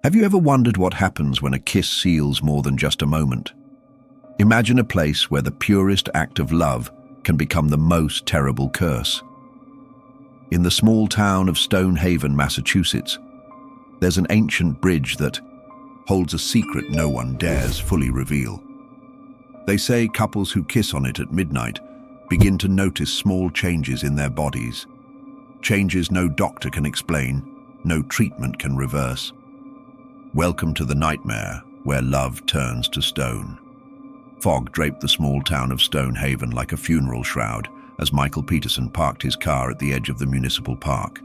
Have you ever wondered what happens when a kiss seals more than just a moment? Imagine a place where the purest act of love can become the most terrible curse. In the small town of Stonehaven, Massachusetts, there's an ancient bridge that holds a secret no one dares fully reveal. They say couples who kiss on it at midnight begin to notice small changes in their bodies. Changes no doctor can explain, no treatment can reverse. Welcome to the nightmare where love turns to stone. Fog draped the small town of Stonehaven like a funeral shroud as Michael Peterson parked his car at the edge of the municipal park.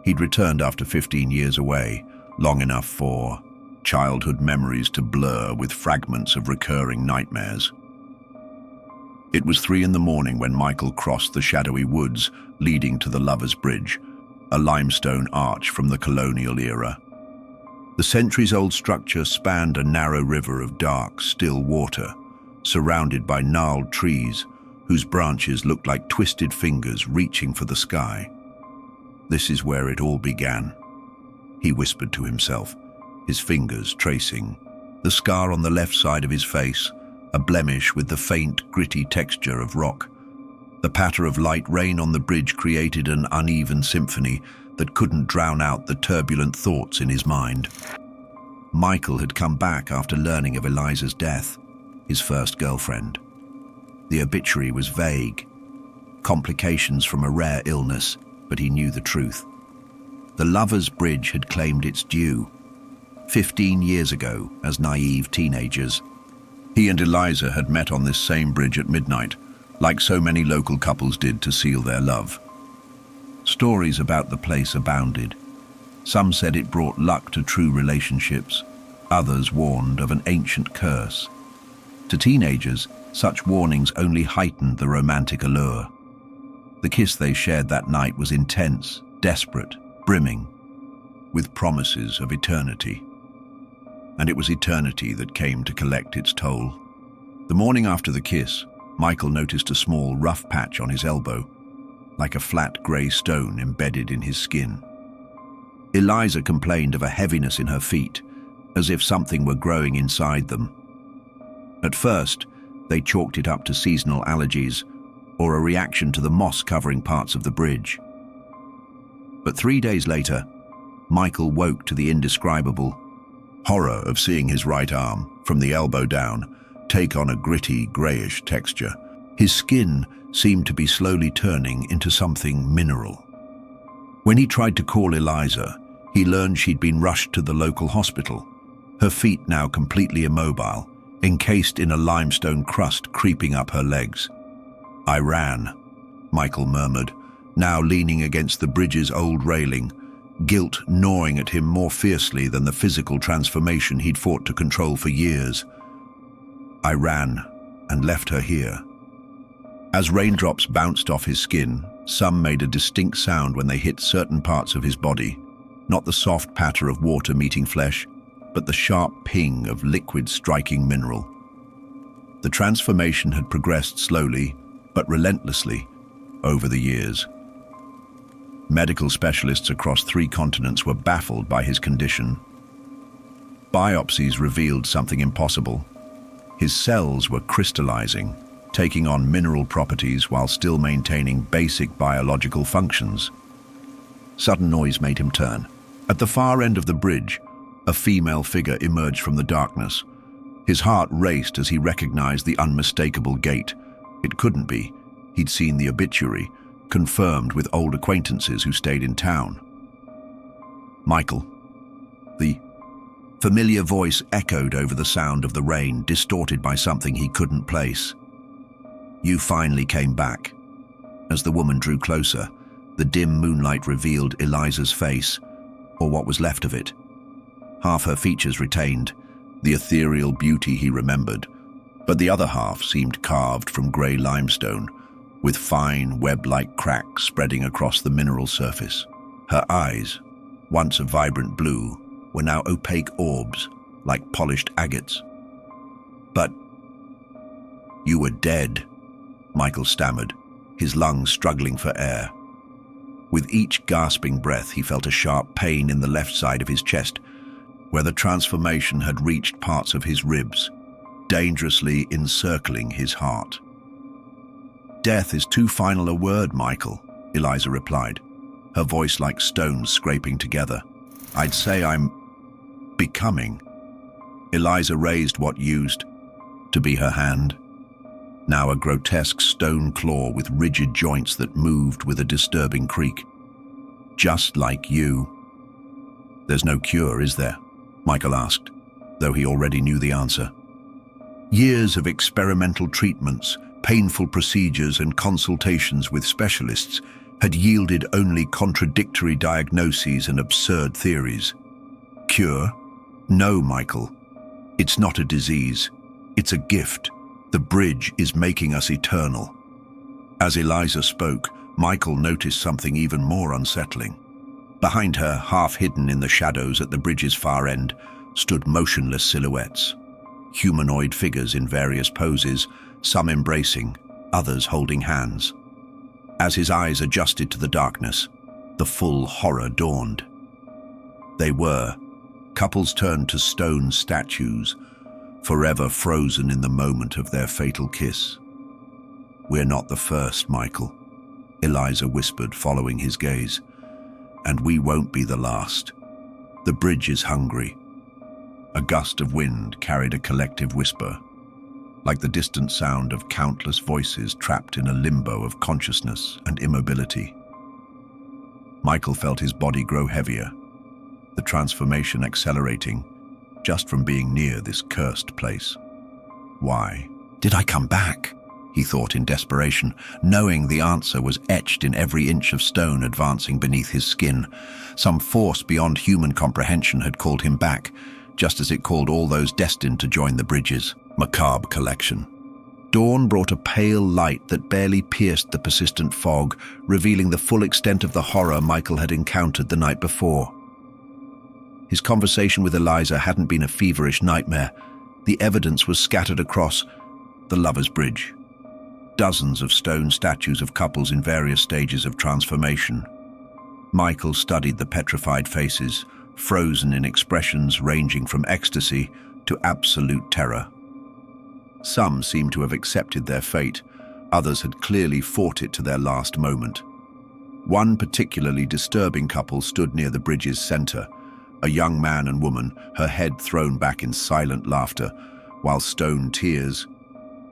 He'd returned after 15 years away, long enough for childhood memories to blur with fragments of recurring nightmares. It was 3 in the morning when Michael crossed the shadowy woods leading to the Lovers' Bridge, a limestone arch from the colonial era. The centuries-old structure spanned a narrow river of dark, still water, surrounded by gnarled trees whose branches looked like twisted fingers reaching for the sky. This is where it all began, he whispered to himself, his fingers tracing the scar on the left side of his face, a blemish with the faint, gritty texture of rock. The patter of light rain on the bridge created an uneven symphony that couldn't drown out the turbulent thoughts in his mind. Michael had come back after learning of Eliza's death, his first girlfriend. The obituary was vague, complications from a rare illness, but he knew the truth. The Lovers' Bridge had claimed its due. 15 years ago, as naive teenagers, he and Eliza had met on this same bridge at midnight, like so many local couples did to seal their love. Stories about the place abounded. Some said it brought luck to true relationships. Others warned of an ancient curse. To teenagers, such warnings only heightened the romantic allure. The kiss they shared that night was intense, desperate, brimming with promises of eternity. And it was eternity that came to collect its toll. The morning after the kiss, Michael noticed a small, rough patch on his elbow, like a flat grey stone embedded in his skin. Eliza complained of a heaviness in her feet, as if something were growing inside them. At first, they chalked it up to seasonal allergies or a reaction to the moss covering parts of the bridge. But 3 days later, Michael woke to the indescribable horror of seeing his right arm, from the elbow down, take on a gritty, greyish texture. His skin seemed to be slowly turning into something mineral. When he tried to call Eliza, he learned she'd been rushed to the local hospital, her feet now completely immobile, encased in a limestone crust creeping up her legs. "I ran," Michael murmured, now leaning against the bridge's old railing, guilt gnawing at him more fiercely than the physical transformation he'd fought to control for years. "I ran and left her here." As raindrops bounced off his skin, some made a distinct sound when they hit certain parts of his body, not the soft patter of water meeting flesh, but the sharp ping of liquid striking mineral. The transformation had progressed slowly, but relentlessly, over the years. Medical specialists across 3 continents were baffled by his condition. Biopsies revealed something impossible. His cells were crystallizing, taking on mineral properties while still maintaining basic biological functions. Sudden noise made him turn. At the far end of the bridge, a female figure emerged from the darkness. His heart raced as he recognized the unmistakable gait. It couldn't be. He'd seen the obituary, confirmed with old acquaintances who stayed in town. "Michael." The familiar voice echoed over the sound of the rain, distorted by something he couldn't place. "You finally came back." As the woman drew closer, the dim moonlight revealed Eliza's face, or what was left of it. Half her features retained, the ethereal beauty he remembered, but the other half seemed carved from grey limestone, with fine, web-like cracks spreading across the mineral surface. Her eyes, once a vibrant blue, were now opaque orbs, like polished agates. "But you were dead," Michael stammered, his lungs struggling for air. With each gasping breath, he felt a sharp pain in the left side of his chest. where the transformation had reached parts of his ribs, dangerously encircling his heart. "Death is too final a word, Michael," Eliza replied, her voice like stones scraping together. "I'd say I'm becoming." Eliza raised what used to be her hand, now a grotesque stone claw with rigid joints that moved with a disturbing creak. "Just like you." "There's no cure, is there?" Michael asked, though he already knew the answer. Years of experimental treatments, painful procedures and consultations with specialists had yielded only contradictory diagnoses and absurd theories. "Cure? No, Michael. It's not a disease. It's a gift. The bridge is making us eternal." As Eliza spoke, Michael noticed something even more unsettling. Behind her, half hidden in the shadows at the bridge's far end, stood motionless silhouettes. Humanoid figures in various poses, some embracing, others holding hands. As his eyes adjusted to the darkness, the full horror dawned. They were couples turned to stone statues, forever frozen in the moment of their fatal kiss. "We're not the first, Michael," Eliza whispered, following his gaze. "And we won't be the last. The bridge is hungry." A gust of wind carried a collective whisper, like the distant sound of countless voices trapped in a limbo of consciousness and immobility. Michael felt his body grow heavier, the transformation accelerating just from being near this cursed place. "Why did I come back?" he thought in desperation, knowing the answer was etched in every inch of stone advancing beneath his skin. Some force beyond human comprehension had called him back, just as it called all those destined to join the bridge's macabre collection. Dawn brought a pale light that barely pierced the persistent fog, revealing the full extent of the horror Michael had encountered the night before. His conversation with Eliza hadn't been a feverish nightmare. The evidence was scattered across the Lover's Bridge. Dozens of stone statues of couples in various stages of transformation. Michael studied the petrified faces, frozen in expressions ranging from ecstasy to absolute terror. Some seemed to have accepted their fate, others had clearly fought it to their last moment. One particularly disturbing couple stood near the bridge's center, a young man and woman, her head thrown back in silent laughter, while stone tears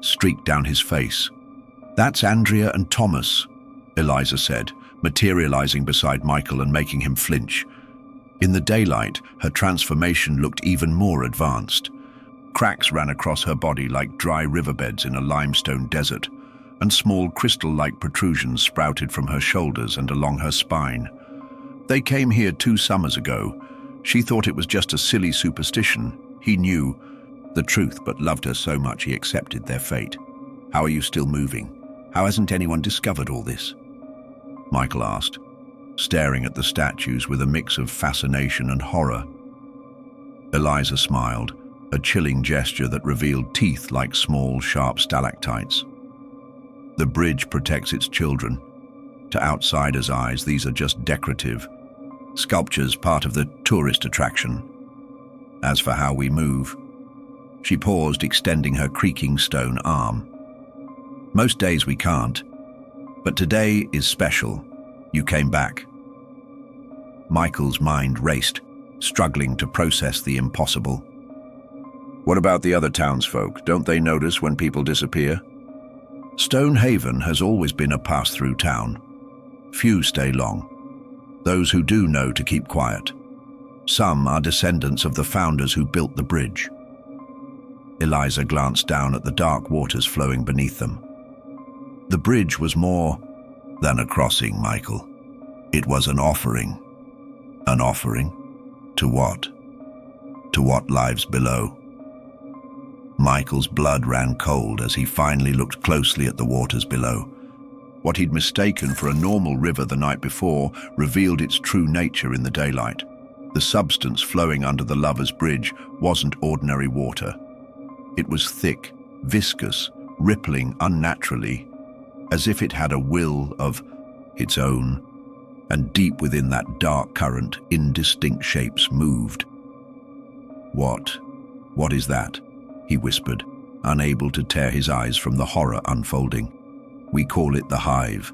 streaked down his face. "That's Andrea and Thomas," Eliza said, materializing beside Michael and making him flinch. In the daylight, her transformation looked even more advanced. Cracks ran across her body like dry riverbeds in a limestone desert, and small crystal-like protrusions sprouted from her shoulders and along her spine. "They came here 2 summers ago. She thought it was just a silly superstition. He knew the truth but loved her so much he accepted their fate." "How are you still moving? How hasn't anyone discovered all this?" Michael asked, staring at the statues with a mix of fascination and horror. Eliza smiled, a chilling gesture that revealed teeth like small, sharp stalactites. "The bridge protects its children. To outsiders' eyes, these are just decorative sculptures, part of the tourist attraction. As for how we move..." She paused, extending her creaking stone arm. "Most days we can't, but today is special. You came back." Michael's mind raced, struggling to process the impossible. "What about the other townsfolk? Don't they notice when people disappear?" "Stonehaven has always been a pass-through town. Few stay long. Those who do know to keep quiet. Some are descendants of the founders who built the bridge." Eliza glanced down at the dark waters flowing beneath them. "The bridge was more than a crossing, Michael. It was an offering." "An offering? To what?" "To what lies below." Michael's blood ran cold as he finally looked closely at the waters below. What he'd mistaken for a normal river the night before revealed its true nature in the daylight. The substance flowing under the Lover's Bridge wasn't ordinary water. It was thick, viscous, rippling unnaturally, as if it had a will of its own, and deep within that dark current, indistinct shapes moved. "What? What is that?" he whispered, unable to tear his eyes from the horror unfolding. "We call it the Hive.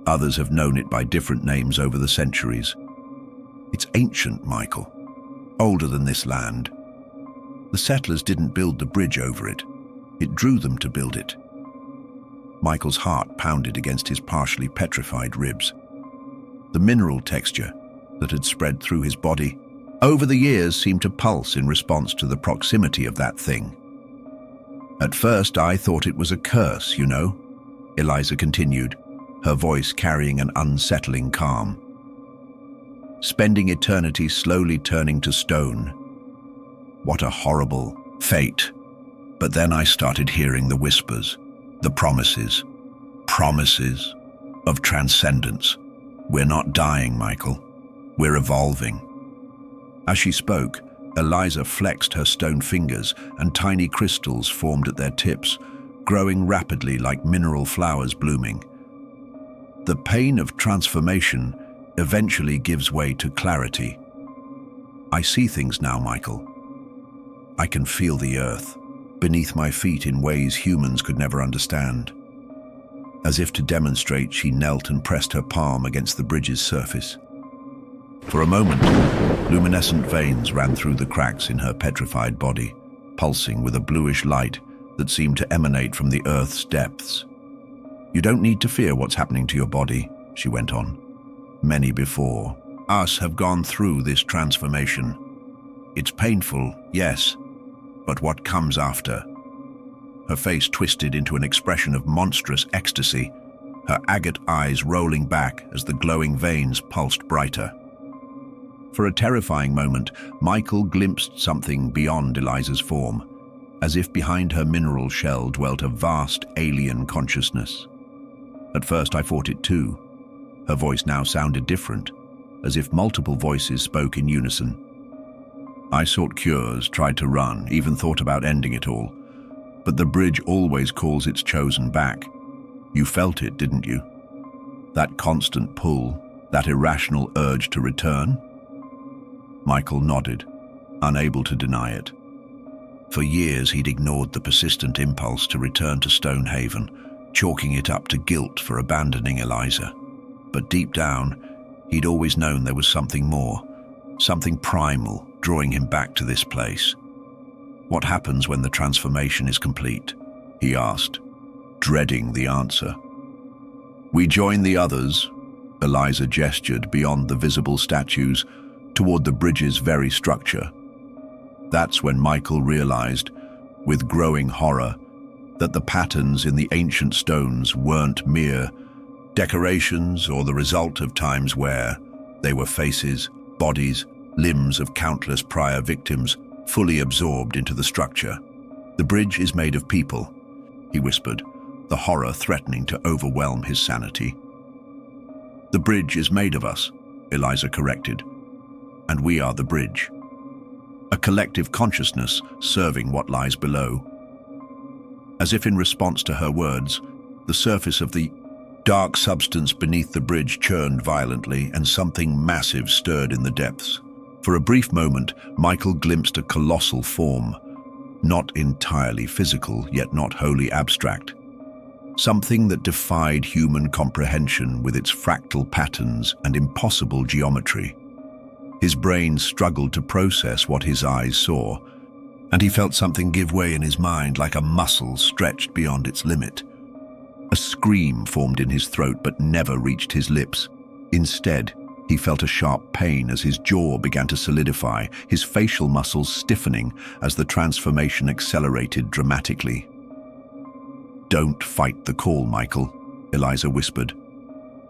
Others have known it by different names over the centuries. It's ancient, Michael. Older than this land. The settlers didn't build the bridge over it. It drew them to build it." Michael's heart pounded against his partially petrified ribs. The mineral texture that had spread through his body over the years seemed to pulse in response to the proximity of that thing. "At first I thought it was a curse, you know," Eliza continued, her voice carrying an unsettling calm. "Spending eternity slowly turning to stone. What a horrible fate. But then I started hearing the whispers, the promises of transcendence. We're not dying, Michael. We're evolving." As she spoke, Eliza flexed her stone fingers and tiny crystals formed at their tips, growing rapidly like mineral flowers blooming. "The pain of transformation eventually gives way to clarity. I see things now, Michael. I can feel the earth beneath my feet in ways humans could never understand." As if to demonstrate, she knelt and pressed her palm against the bridge's surface. For a moment, luminescent veins ran through the cracks in her petrified body, pulsing with a bluish light that seemed to emanate from the earth's depths. "You don't need to fear what's happening to your body," she went on. "Many before us have gone through this transformation. It's painful, yes, but what comes after?" Her face twisted into an expression of monstrous ecstasy, her agate eyes rolling back as the glowing veins pulsed brighter. For a terrifying moment, Michael glimpsed something beyond Eliza's form, as if behind her mineral shell dwelt a vast alien consciousness. "At first I fought it too." Her voice now sounded different, as if multiple voices spoke in unison. "I sought cures, tried to run, even thought about ending it all. But the bridge always calls its chosen back. You felt it, didn't you? That constant pull, that irrational urge to return?" Michael nodded, unable to deny it. For years he'd ignored the persistent impulse to return to Stonehaven, chalking it up to guilt for abandoning Eliza. But deep down, he'd always known there was something more, something primal, drawing him back to this place. "What happens when the transformation is complete?" he asked, dreading the answer. "We join the others," Eliza gestured beyond the visible statues, toward the bridge's very structure. That's when Michael realized, with growing horror, that the patterns in the ancient stones weren't mere decorations or the result of time's wear. They were faces, bodies, limbs of countless prior victims, fully absorbed into the structure. "The bridge is made of people," he whispered, the horror threatening to overwhelm his sanity. "The bridge is made of us," Eliza corrected, "and we are the bridge. A collective consciousness serving what lies below." As if in response to her words, the surface of the dark substance beneath the bridge churned violently, and something massive stirred in the depths. For a brief moment, Michael glimpsed a colossal form, not entirely physical, yet not wholly abstract. Something that defied human comprehension with its fractal patterns and impossible geometry. His brain struggled to process what his eyes saw, and he felt something give way in his mind like a muscle stretched beyond its limit. A scream formed in his throat but never reached his lips. Instead, he felt a sharp pain as his jaw began to solidify, his facial muscles stiffening as the transformation accelerated dramatically. "Don't fight the call, Michael," Eliza whispered,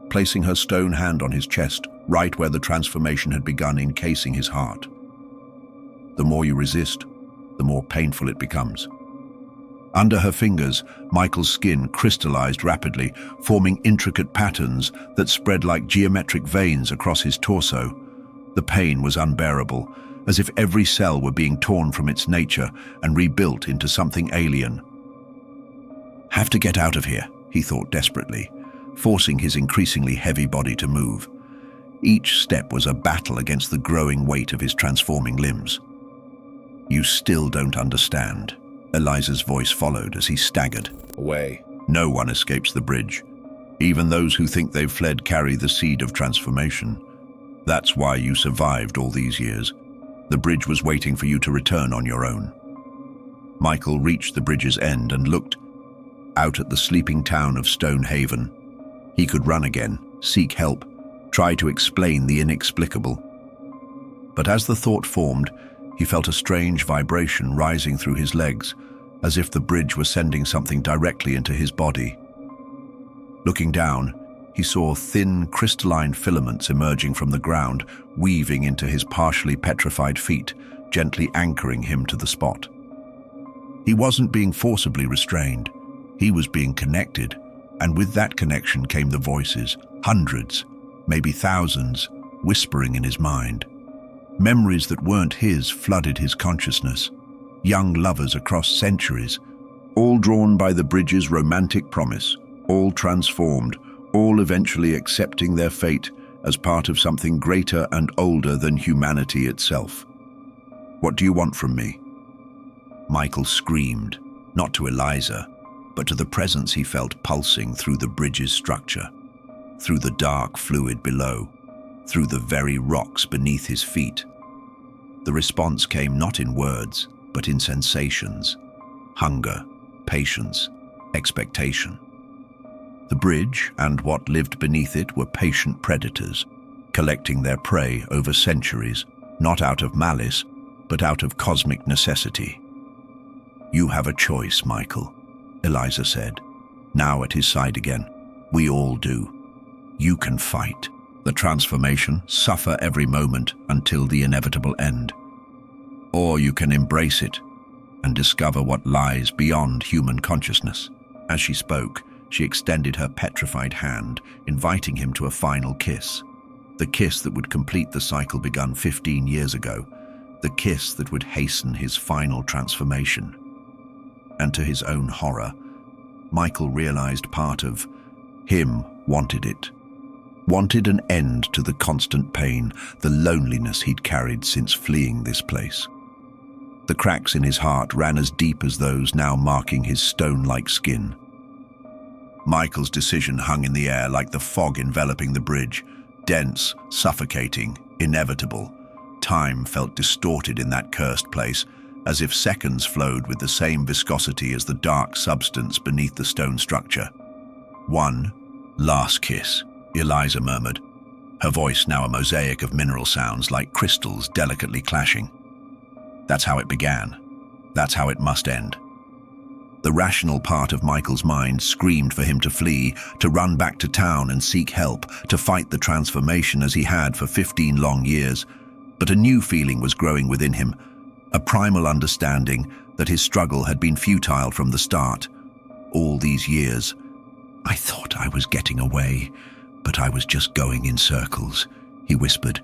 placing her stone hand on his chest, right where the transformation had begun encasing his heart. "The more you resist, the more painful it becomes." Under her fingers, Michael's skin crystallized rapidly, forming intricate patterns that spread like geometric veins across his torso. The pain was unbearable, as if every cell were being torn from its nature and rebuilt into something alien. "Have to get out of here," he thought desperately, forcing his increasingly heavy body to move. Each step was a battle against the growing weight of his transforming limbs. "You still don't understand." Eliza's voice followed as he staggered. Away. No one escapes the bridge. Even those who think they've fled carry the seed of transformation. That's why you survived all these years. The bridge was waiting for you to return on your own. Michael reached the bridge's end and looked out at the sleeping town of Stonehaven. He could run again, seek help, try to explain the inexplicable. But as the thought formed, he felt a strange vibration rising through his legs, as if the bridge was sending something directly into his body. Looking down, he saw thin, crystalline filaments emerging from the ground, weaving into his partially petrified feet, gently anchoring him to the spot. He wasn't being forcibly restrained. He was being connected, and with that connection came the voices, hundreds, maybe thousands, whispering in his mind. Memories that weren't his flooded his consciousness. Young lovers across centuries, all drawn by the bridge's romantic promise, all transformed, all eventually accepting their fate as part of something greater and older than humanity itself. "What do you want from me?" Michael screamed, not to Eliza, but to the presence he felt pulsing through the bridge's structure, through the dark fluid below, through the very rocks beneath his feet. The response came not in words, but in sensations: hunger, patience, expectation. The bridge and what lived beneath it were patient predators, collecting their prey over centuries, not out of malice, but out of cosmic necessity. "You have a choice, Michael," Eliza said, now at his side again. "We all do. You can fight the transformation, suffer every moment until the inevitable end. Or you can embrace it and discover what lies beyond human consciousness." As she spoke, she extended her petrified hand, inviting him to a final kiss. The kiss that would complete the cycle begun 15 years ago. The kiss that would hasten his final transformation. And to his own horror, Michael realized part of him wanted it. Wanted an end to the constant pain, the loneliness he'd carried since fleeing this place. The cracks in his heart ran as deep as those now marking his stone-like skin. Michael's decision hung in the air like the fog enveloping the bridge, dense, suffocating, inevitable. Time felt distorted in that cursed place, as if seconds flowed with the same viscosity as the dark substance beneath the stone structure. "One last kiss," Eliza murmured, her voice now a mosaic of mineral sounds like crystals delicately clashing. That's how it began. That's how it must end. The rational part of Michael's mind screamed for him to flee, to run back to town and seek help, to fight the transformation as he had for 15 long years. But a new feeling was growing within him, a primal understanding that his struggle had been futile from the start. All these years, "I thought I was getting away, but I was just going in circles," he whispered,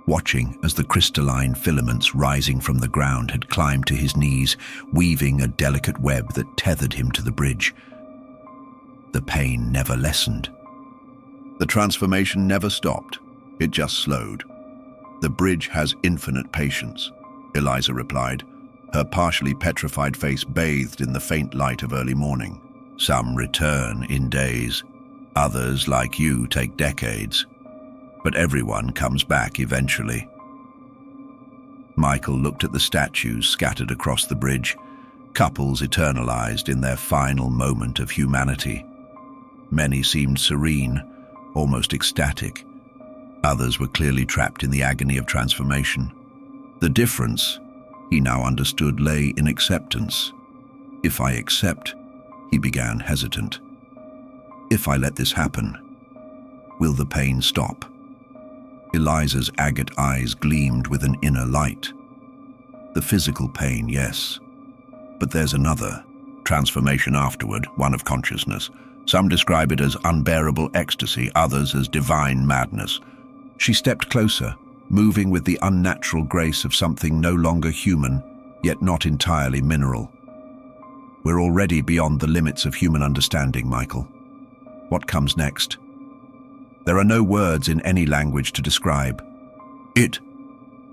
watching as the crystalline filaments rising from the ground had climbed to his knees, weaving a delicate web that tethered him to the bridge. The pain never lessened. The transformation never stopped. It just slowed. "The bridge has infinite patience," Eliza replied, her partially petrified face bathed in the faint light of early morning. "Some return in days. Others, like you, take decades. But everyone comes back eventually." Michael looked at the statues scattered across the bridge, couples eternalized in their final moment of humanity. Many seemed serene, almost ecstatic. Others were clearly trapped in the agony of transformation. The difference, he now understood, lay in acceptance. "If I accept," he began, hesitant. "If I let this happen, will the pain stop?" Eliza's agate eyes gleamed with an inner light. "The physical pain, yes. But there's another transformation afterward, one of consciousness. Some describe it as unbearable ecstasy, others as divine madness." She stepped closer, moving with the unnatural grace of something no longer human, yet not entirely mineral. "We're already beyond the limits of human understanding, Michael. What comes next? There are no words in any language to describe it."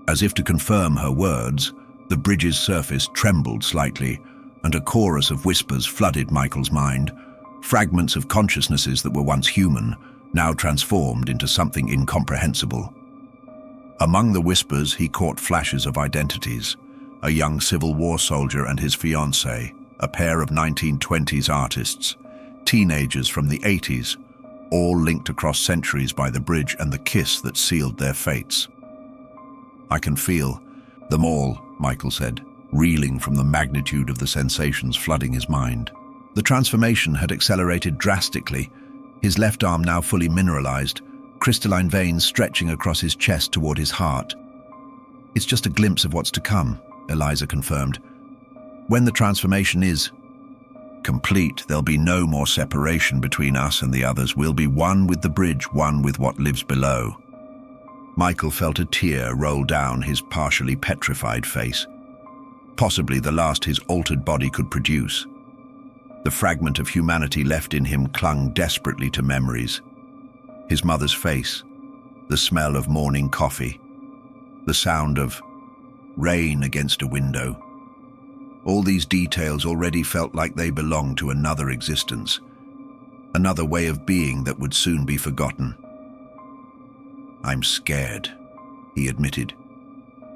As if to confirm her words, The bridge's surface trembled slightly, and a chorus of whispers flooded Michael's mind, fragments of consciousnesses that were once human, now transformed into something incomprehensible. Among the whispers, he caught flashes of identities: a young Civil War soldier and his fiancée, a pair of 1920s artists, teenagers from the 80s, all linked across centuries by the bridge and the kiss that sealed their fates. "I can feel them all," Michael said, reeling from the magnitude of the sensations flooding his mind. The transformation had accelerated drastically, his left arm now fully mineralized, crystalline veins stretching across his chest toward his heart. "It's just a glimpse of what's to come," Eliza confirmed. "When the transformation is complete, there'll be no more separation between us and the others. We'll be one with the bridge, one with what lives below." Michael felt a tear roll down his partially petrified face, possibly the last his altered body could produce. The fragment of humanity left in him clung desperately to memories. His mother's face, the smell of morning coffee, the sound of rain against a window. All these details already felt like they belonged to another existence, another way of being that would soon be forgotten. "I'm scared," he admitted,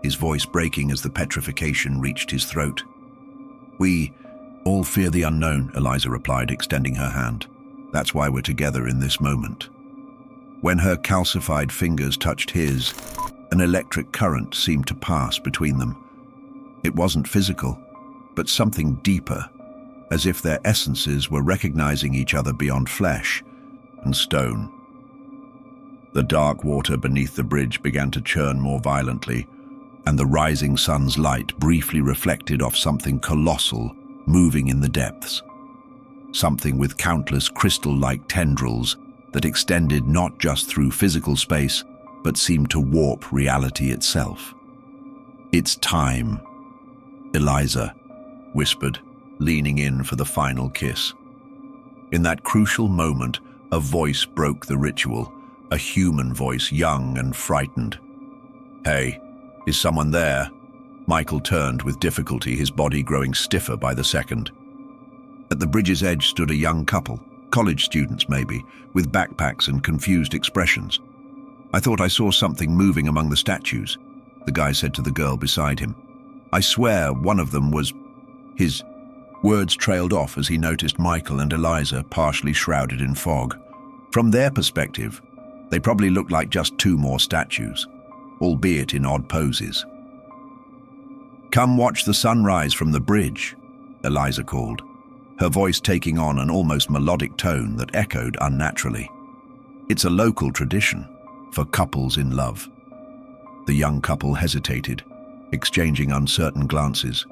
his voice breaking as the petrification reached his throat. "We all fear the unknown," Eliza replied, extending her hand. "That's why we're together in this moment." When her calcified fingers touched his, an electric current seemed to pass between them. It wasn't physical, but something deeper, as if their essences were recognizing each other beyond flesh and stone. The dark water beneath the bridge began to churn more violently, and the rising sun's light briefly reflected off something colossal moving in the depths. Something with countless crystal-like tendrils that extended not just through physical space, but seemed to warp reality itself. "It's time," Eliza whispered, leaning in for the final kiss. In that crucial moment, a voice broke the ritual, a human voice, young and frightened. "Hey, is someone there?" Michael turned with difficulty, his body growing stiffer by the second. At the bridge's edge stood a young couple, college students maybe, with backpacks and confused expressions. "I thought I saw something moving among the statues," the guy said to the girl beside him. "I swear one of them was..." His words trailed off as he noticed Michael and Eliza partially shrouded in fog. From their perspective, they probably looked like just two more statues, albeit in odd poses. "Come watch the sunrise from the bridge," Eliza called, her voice taking on an almost melodic tone that echoed unnaturally. "It's a local tradition for couples in love." The young couple hesitated, exchanging uncertain glances.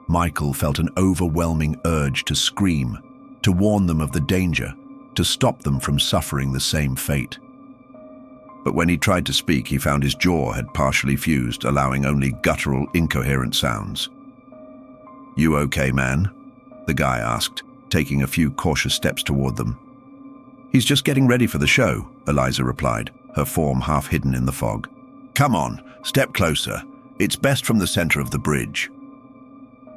Michael felt an overwhelming urge to scream, to warn them of the danger, to stop them from suffering the same fate. But when he tried to speak, he found his jaw had partially fused, allowing only guttural, incoherent sounds. "You okay, man?" the guy asked, taking a few cautious steps toward them. "He's just getting ready for the show," Eliza replied, her form half hidden in the fog. "Come on, step closer. It's best from the center of the bridge."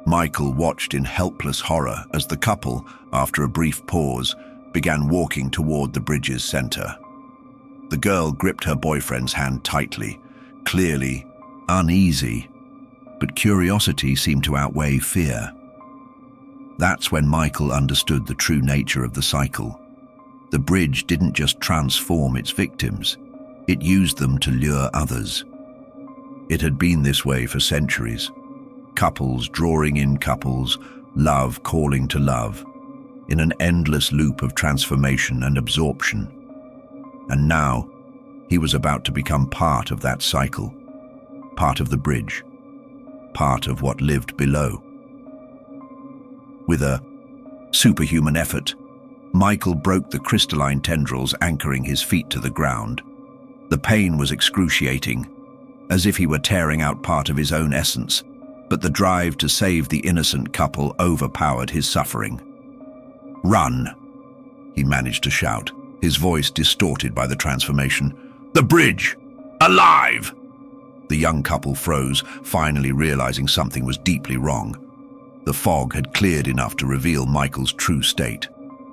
Michael watched in helpless horror as the couple, after a brief pause, began walking toward the bridge's center. The girl gripped her boyfriend's hand tightly, clearly uneasy, but curiosity seemed to outweigh fear. That's when Michael understood the true nature of the cycle. The bridge didn't just transform its victims, it used them to lure others. It had been this way for centuries. Couples drawing in couples, love calling to love, in an endless loop of transformation and absorption. And now, he was about to become part of that cycle, part of the bridge, part of what lived below. With a superhuman effort, Michael broke the crystalline tendrils anchoring his feet to the ground. The pain was excruciating, as if he were tearing out part of his own essence, but the drive to save the innocent couple overpowered his suffering. "Run!" he managed to shout, his voice distorted by the transformation. "The bridge! Alive!" The young couple froze, finally realizing something was deeply wrong. The fog had cleared enough to reveal Michael's true state.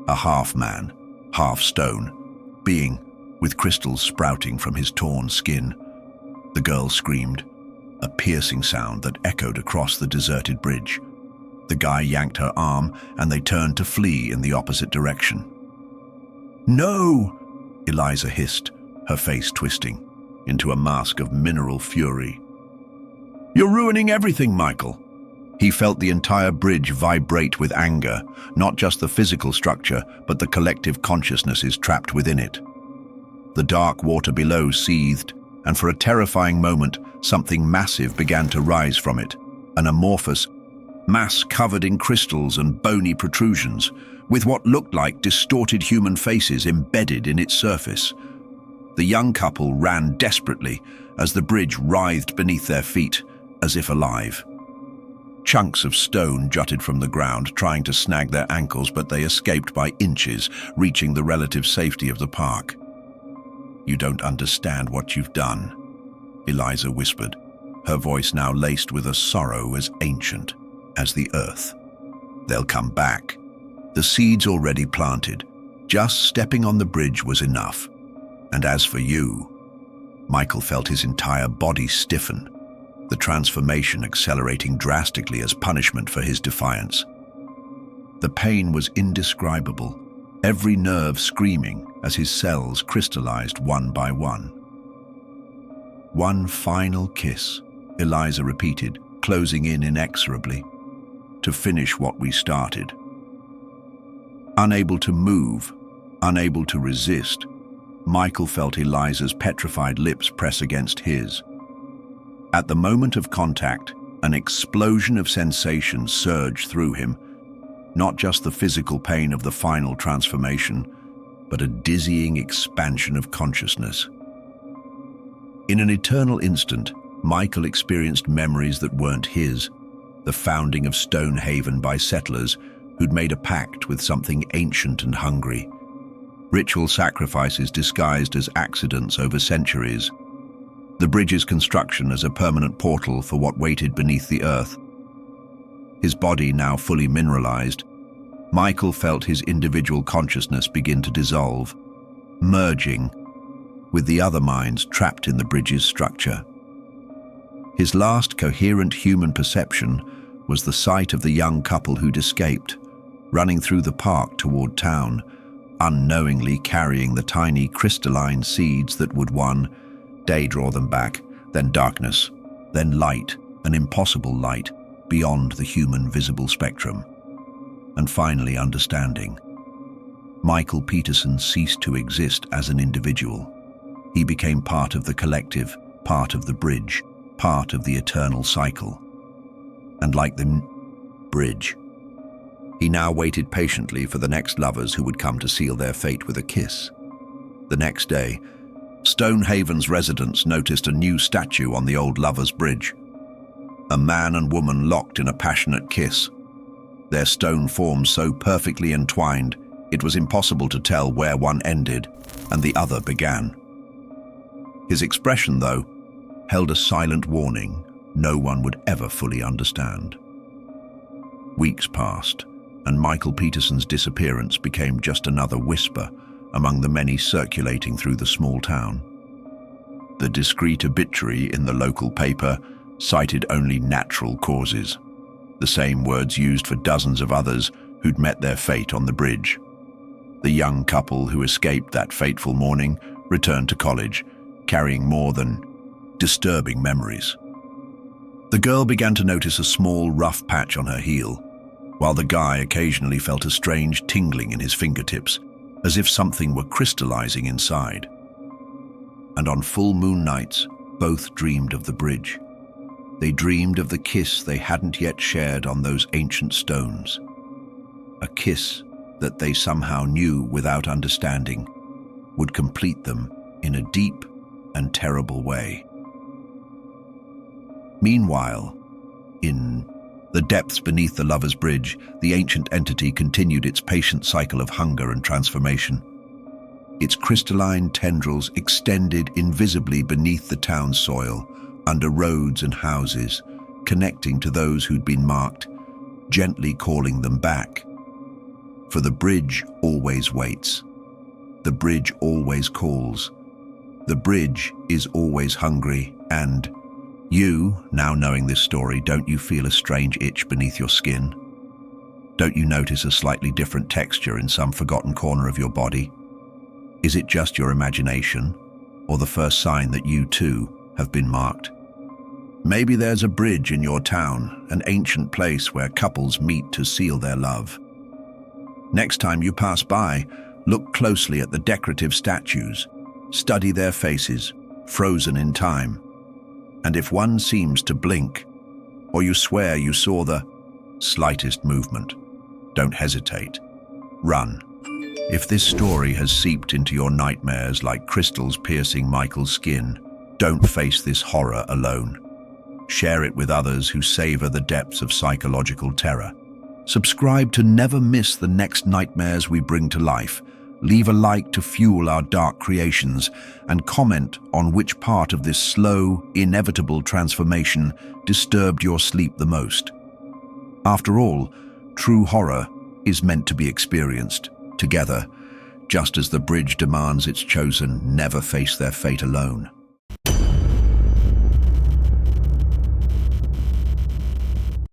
A half-man, half-stone, being with crystals sprouting from his torn skin. The girl screamed, a piercing sound that echoed across the deserted bridge. The guy yanked her arm, and they turned to flee in the opposite direction. "No!" Eliza hissed, her face twisting into a mask of mineral fury. "You're ruining everything, Michael." He felt the entire bridge vibrate with anger, not just the physical structure, but the collective consciousnesses trapped within it. The dark water below seethed, and for a terrifying moment, something massive began to rise from it, an amorphous mass covered in crystals and bony protrusions, with what looked like distorted human faces embedded in its surface. The young couple ran desperately as the bridge writhed beneath their feet, as if alive. Chunks of stone jutted from the ground, trying to snag their ankles, but they escaped by inches, reaching the relative safety of the park. "You don't understand what you've done," Eliza whispered, her voice now laced with a sorrow as ancient as the earth. "They'll come back. The seeds already planted. Just stepping on the bridge was enough. And as for you..." Michael felt his entire body stiffen, the transformation accelerating drastically as punishment for his defiance. The pain was indescribable, every nerve screaming as his cells crystallized one by one. "One final kiss," Eliza repeated, closing in inexorably, "to finish what we started." Unable to move, unable to resist, Michael felt Eliza's petrified lips press against his. At the moment of contact, an explosion of sensation surged through him, not just the physical pain of the final transformation, but a dizzying expansion of consciousness. In an eternal instant, Michael experienced memories that weren't his, the founding of Stonehaven by settlers who'd made a pact with something ancient and hungry, ritual sacrifices disguised as accidents over centuries, the bridge's construction as a permanent portal for what waited beneath the earth. His body now fully mineralized, Michael felt his individual consciousness begin to dissolve, merging with the other minds trapped in the bridge's structure. His last coherent human perception was the sight of the young couple who'd escaped, running through the park toward town, unknowingly carrying the tiny crystalline seeds that would one day draw them back, then darkness, then light, an impossible light beyond the human visible spectrum, and finally understanding. Michael Peterson ceased to exist as an individual. He became part of the collective, part of the bridge, part of the eternal cycle. And like the bridge, he now waited patiently for the next lovers who would come to seal their fate with a kiss. The next day, Stonehaven's residents noticed a new statue on the old lovers' bridge. A man and woman locked in a passionate kiss, their stone forms so perfectly entwined it was impossible to tell where one ended and the other began. His expression, though, held a silent warning no one would ever fully understand. Weeks passed, and Michael Peterson's disappearance became just another whisper among the many circulating through the small town. The discreet obituary in the local paper cited only natural causes, the same words used for dozens of others who'd met their fate on the bridge. The young couple who escaped that fateful morning returned to college, carrying more than disturbing memories. The girl began to notice a small, rough patch on her heel, while the guy occasionally felt a strange tingling in his fingertips, as if something were crystallizing inside. And on full moon nights, both dreamed of the bridge. They dreamed of the kiss they hadn't yet shared on those ancient stones. A kiss that they somehow knew without understanding would complete them in a deep and terrible way. Meanwhile, in the depths beneath the Lover's Bridge, the ancient entity continued its patient cycle of hunger and transformation. Its crystalline tendrils extended invisibly beneath the town's soil, under roads and houses, connecting to those who'd been marked, gently calling them back. For the bridge always waits. The bridge always calls. The bridge is always hungry, and you, now knowing this story, don't you feel a strange itch beneath your skin? Don't you notice a slightly different texture in some forgotten corner of your body? Is it just your imagination, or the first sign that you too have been marked? Maybe there's a bridge in your town, an ancient place where couples meet to seal their love. Next time you pass by, look closely at the decorative statues. Study their faces, frozen in time. And if one seems to blink, or you swear you saw the slightest movement, don't hesitate. Run. If this story has seeped into your nightmares like crystals piercing Michael's skin, don't face this horror alone. Share it with others who savor the depths of psychological terror. Subscribe to never miss the next nightmares we bring to life. Leave a like to fuel our dark creations, and comment on which part of this slow, inevitable transformation disturbed your sleep the most. After all, true horror is meant to be experienced together, just as the bridge demands its chosen never face their fate alone.